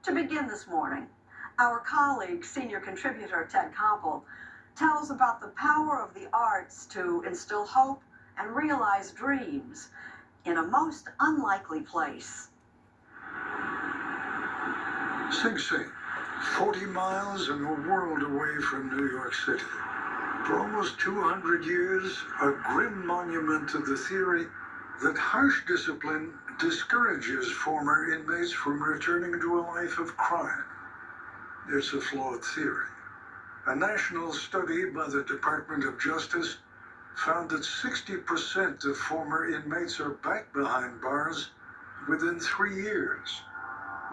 To begin this morning, our colleague, senior contributor Ted Koppel, tells about the power of the arts to instill hope and realize dreams in a most unlikely place. Sing Sing, 40 miles and a world away from New York City. For almost 200 years, a grim monument to the theory that harsh discipline discourages former inmates from returning to a life of crime. It's a flawed theory. A national study by the Department of Justice found that 60% of former inmates are back behind bars within 3 years,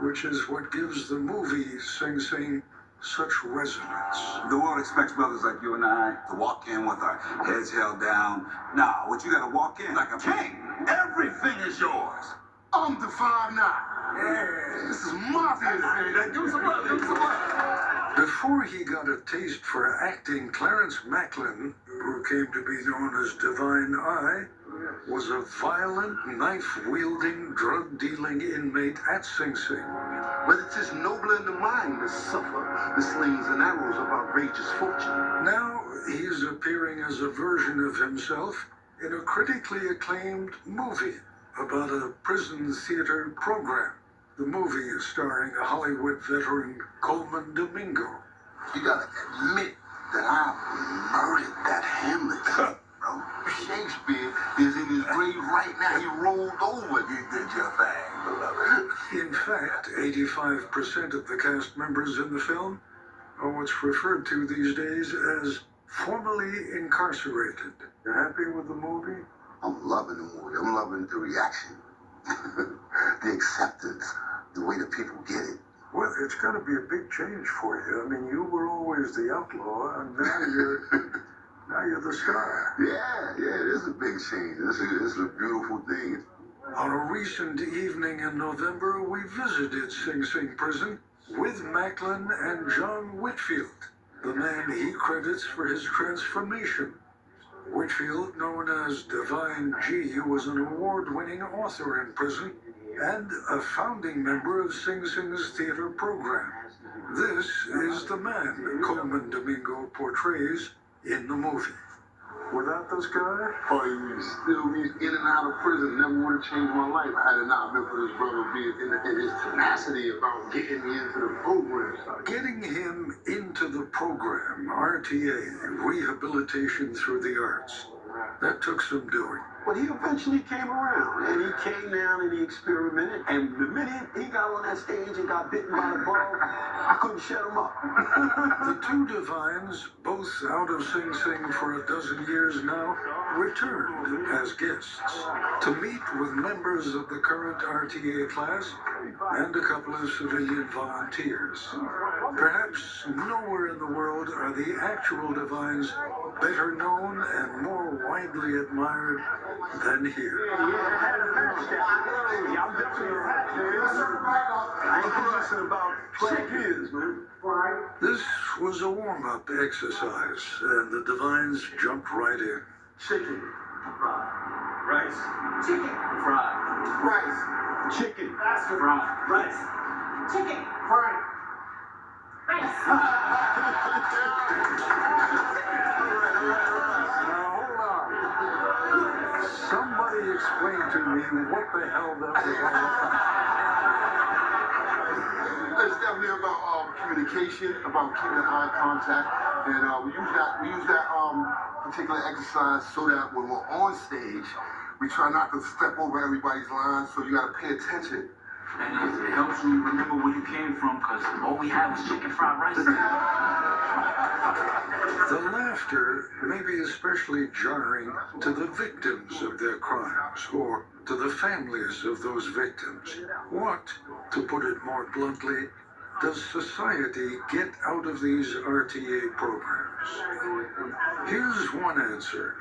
which is what gives the movie Sing Sing such resonance. The world expects brothers like you and I to walk in with our heads held down. Nah, what you gotta walk in like a king. Everything is yours. I'm the 5'9". Yeah, this is mafia. Give me some love, give me some love. Before he got a taste for acting, Clarence Macklin, who came to be known as Divine Eye, was a violent, knife-wielding, drug-dealing inmate at Sing Sing. But it's his nobler in the mind to suffer the slings and arrows of outrageous fortune. Now he's appearing as a version of himself in a critically acclaimed movie about a prison theater program. The movie is starring a Hollywood veteran, Coleman Domingo. You gotta admit that I murdered that Hamlet, bro. Shakespeare is in his grave right now. He rolled over. You did your thing, beloved. In fact, 85% of the cast members in the film are what's referred to these days as formerly incarcerated. You happy with the movie? I'm loving the movie. I'm loving the reaction, the acceptance, the way the people get it. Well, it's got to be a big change for you. I mean, you were always the outlaw, and now you're the star. Yeah, it is a big change. It's a beautiful thing. On a recent evening in November, we visited Sing Sing prison with Macklin and John Whitfield, the man he credits for his transformation. Whitfield, known as Divine G, was an award-winning author in prison and a founding member of Sing Sing's theater program. This is the man Coleman Domingo portrays in the movie. Without this guy, Oh, he would still be in and out of prison. Never would have changed my life had it not been for this brother being in his tenacity about getting me into the program. getting him into the program, RTA, Rehabilitation Through the Arts, that took some doing. But he eventually came around, and he came down and he experimented. And the minute he got on that stage and got bitten by the bug, I couldn't shut him up. The two Divines, both out of Sing Sing for a dozen years now, returned as guests to meet with members of the current RTA class and a couple of civilian volunteers. Perhaps nowhere in the world are the actual Divines better known and more widely admired than here. I ain't been listening about 12 years, man. This was a warm-up exercise, and the Divines jumped right in. Chicken, Fried. Rice. Chicken, Fried. Rice. chicken, Fried. Rice. chicken, Frank. rice. Now, hold on. Somebody explain to me what the hell that was all about. It's definitely about communication, about keeping eye contact, and we use that particular exercise so that when we're on stage, we try not to step over everybody's lines. So you got to pay attention. And it helps you remember where you came from, because all we had was chicken fried rice. The laughter may be especially jarring to the victims of their crimes or to the families of those victims. What, to put it more bluntly, does society get out of these RTA programs? Here's one answer.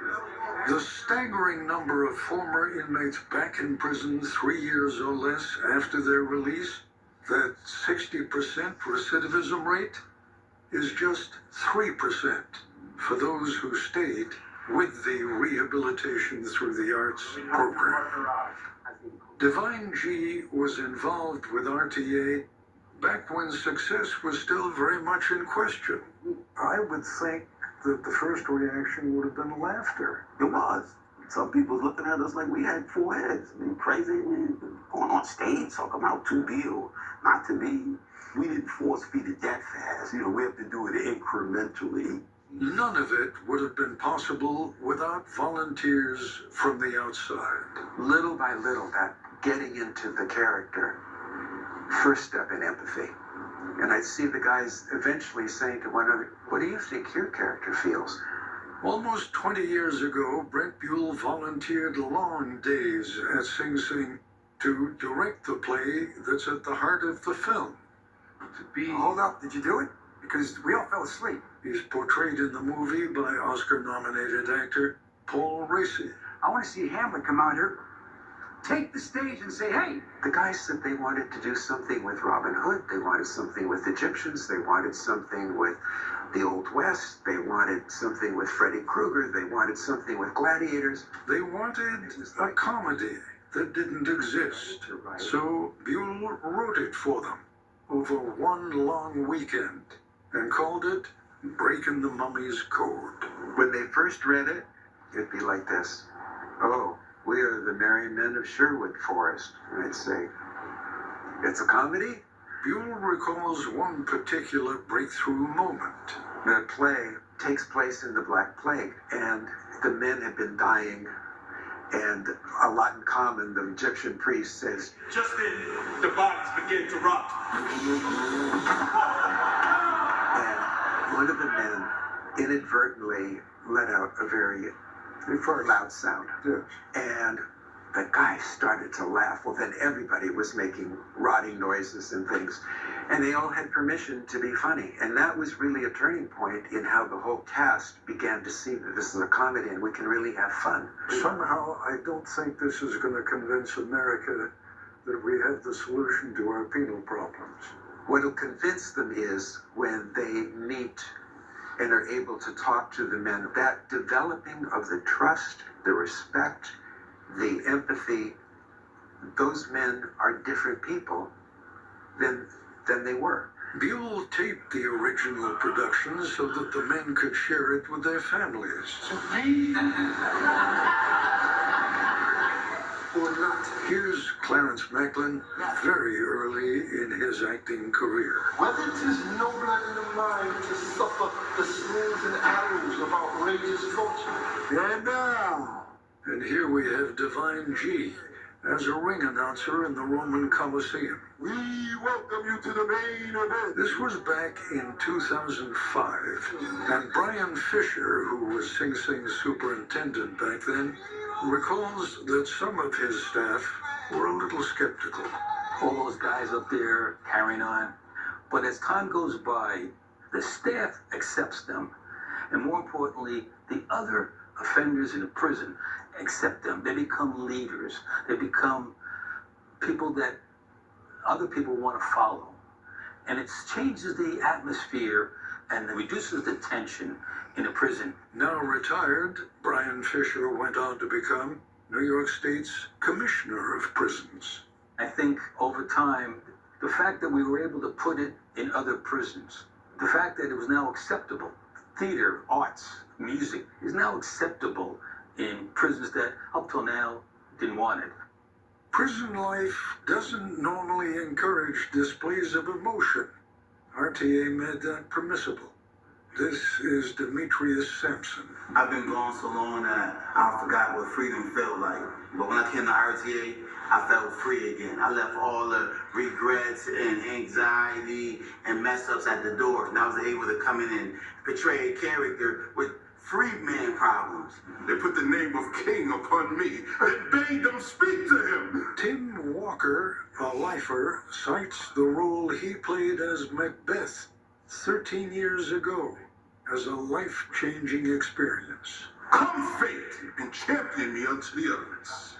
The staggering number of former inmates back in prison 3 years or less after their release, that 60% recidivism rate, is just 3% for those who stayed with the Rehabilitation Through the Arts program. Divine G was involved with RTA back when success was still very much in question. I would think that the first reaction would have been laughter. It was. Some people looking at us like we had four heads. I mean, crazy, man. Going on stage talking about to be or not to be. We didn't force feed it that fast. You know, we have to do it incrementally. None of it would have been possible without volunteers from the outside. Little by little, that getting into the character, first step in empathy. And I see the guys eventually saying to one another, what do you think your character feels? Almost 20 years ago, Brent Buell volunteered long days at Sing Sing to direct the play that's at the heart of the film. Hold up, did you do it? Because we all fell asleep. He's portrayed in the movie by Oscar-nominated actor Paul Raci. I want to see Hamlet come out here, take the stage and say, hey. The guys said they wanted to do something with Robin Hood, they wanted something with Egyptians, they wanted something with the Old West, they wanted something with Freddy Krueger, they wanted something with gladiators. They wanted a comedy that didn't exist. So Buell wrote it for them over one long weekend and called it Breaking the Mummy's Code. When they first read it, it'd be like this. Oh, we are the merry men of Sherwood Forest. And I'd say, it's a comedy? Buell recalls one particular breakthrough moment. The play takes place in the Black Plague, and the men have been dying, and a lot in common, the Egyptian priest says, just then, the bodies begin to rot. and one of the men inadvertently let out a very loud sound. Yes. And the guy started to laugh. Well, then everybody was making rotting noises and things. And they all had permission to be funny. And that was really a turning point in how the whole cast began to see that this is a comedy and we can really have fun. Somehow, I don't think this is going to convince America that we have the solution to our penal problems. What'll convince them is when they meet and are able to talk to the men, that developing of the trust, the respect, the empathy, those men are different people than they were. Buell taped the original production so that the men could share it with their families. Or not. Here's Clarence Macklin, very early in his acting career. Whether 'tis nobler in the mind to suffer the slings and arrows of outrageous fortune. And now, And here we have Divine G as a ring announcer in the Roman Colosseum. We welcome you to the main event. This was back in 2005, and Brian Fisher, who was Sing Sing's superintendent back then, recalls that some of his staff were a little skeptical. All those guys up there carrying on. But as time goes by, the staff accepts them. And more importantly, the other offenders in the prison accept them. They become leaders. They become people that other people want to follow. And it changes the atmosphere and it reduces the tension in the prison. Now retired, Brian Fisher went on to become New York State's Commissioner of Prisons. I think over time, the fact that we were able to put it in other prisons, the fact that it was now acceptable, theater, arts, music, is now acceptable in prisons that up till now didn't want it. Prison life doesn't normally encourage displays of emotion. RTA made that permissible. This is Demetrius Sampson. I've been gone so long that I forgot what freedom felt like. But when I came to RTA, I felt free again. I left all the regrets and anxiety and mess ups at the door. And I was able to come in and portray a character with freedman problems. They put the name of King upon me and bade them speak to him. Tim Walker, a lifer, cites the role he played as Macbeth 13 years ago as a life-changing experience. Come fate and champion me unto the elements.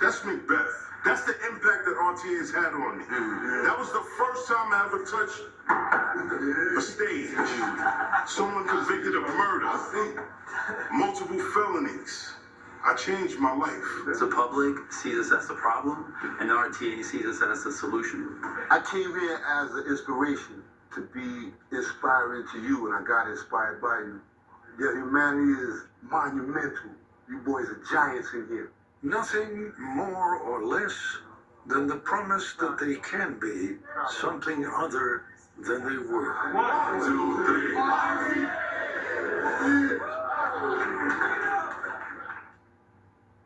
That's Macbeth. That's the impact that RTA has had on me. That was the first time I ever touched a stage. Someone convicted of murder, multiple felonies, I changed my life. The public sees us as a problem, and the RTA sees us as a solution. I came here as an inspiration to be inspiring to you, and I got inspired by you. Your humanity is monumental. You boys are giants in here. Nothing more or less than the promise that they can be something other than they were. 1, 2, 3.